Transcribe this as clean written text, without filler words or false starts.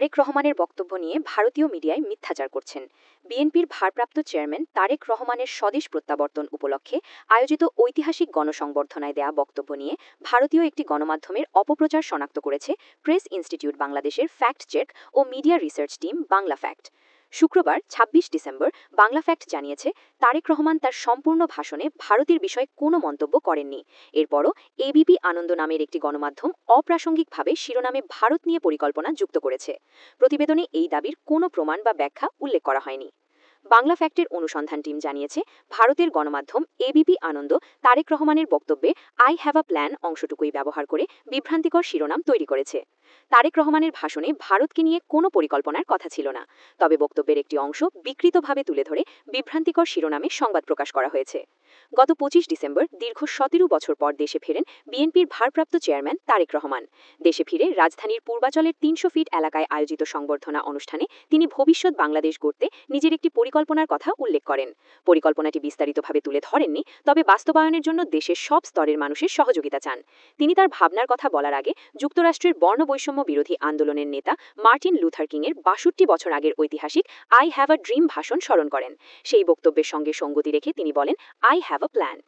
তারেক রহমানের বক্তব্য নিয়ে ভারতীয় মিডিয়ায় মিথ্যাচার করছেন। বিএনপির ভারপ্রাপ্ত চেয়ারম্যান তারেক রহমানের স্বদেশ প্রত্যাবর্তন উপলক্ষে আয়োজিত ঐতিহাসিক গণসংবর্ধনায় দেয়া বক্তব্য নিয়ে ভারতীয় একটি গণমাধ্যমের অপপ্রচার শনাক্ত করেছে প্রেস ইনস্টিটিউট বাংলাদেশের ফ্যাক্ট চেক ও media research team Bangla fact. শুক্রবার ২৬ ডিসেম্বর বাংলা ফ্যাক্ট জানিয়েছে, তারেক রহমান তার সম্পূর্ণ ভাষণে ভারতের বিষয়ে কোনো মন্তব্য করেননি। এরপরও এবিপি আনন্দ নামের একটি গণমাধ্যম অপ্রাসঙ্গিকভাবে শিরোনামে ভারত নিয়ে পরিকল্পনা যুক্ত করেছে। প্রতিবেদনে এই দাবির কোনো প্রমাণ বা ব্যাখ্যা উল্লেখ করা হয়নি। বাংলা ফ্যাক্টের অনুসন্ধান টিম জানিয়েছে, ভারতের গণমাধ্যম এবিপি আনন্দ তারেক রহমানের বক্তব্যে আই হ্যাভ আ প্ল্যান অংশটুকুই ব্যবহার করে বিভ্রান্তিকর শিরোনাম তৈরি করেছে। তারেক রহমানের ভাষণে ভারতকে নিয়ে কোনো পরিকল্পনার কথা ছিল না, তবে বক্তব্যের একটি অংশ বিকৃতভাবে তুলে ধরে বিভ্রান্তিকর শিরোনামে সংবাদ প্রকাশ করা হয়েছে। গত ২৫ ডিসেম্বর দীর্ঘ ১৭ বছর পর দেশে ফেরেন বিএনপির ভারপ্রাপ্ত চেয়ারম্যান তারেক রহমান। দেশে ফিরে রাজধানীর পূর্বাচলের ৩০০ ফিট এলাকায় আয়োজিত সংবর্ধনা অনুষ্ঠানে তিনি ভবিষ্যৎ বাংলাদেশ গড়তে নিজের একটি পরিকল্পনার কথা উল্লেখ করেন। পরিকল্পনাটি বিস্তারিতভাবে তুলে ধরেননি, তবে বাস্তবায়নের জন্য দেশের সব স্তরের মানুষের সহযোগিতা চান। তিনি তার ভাবনার কথা বলার আগে যুক্তরাষ্ট্রের বর্ণবৈষম্য বিরোধী আন্দোলনের নেতা মার্টিন লুথার কিংয়ের ৬২ বছর আগের ঐতিহাসিক আই হ্যাভ আ ড্রিম ভাষণ স্মরণ করেন। সেই বক্তব্যের সঙ্গে সঙ্গতি রেখে তিনি বলেন, আই হ্যাভ আ প্ল্যান।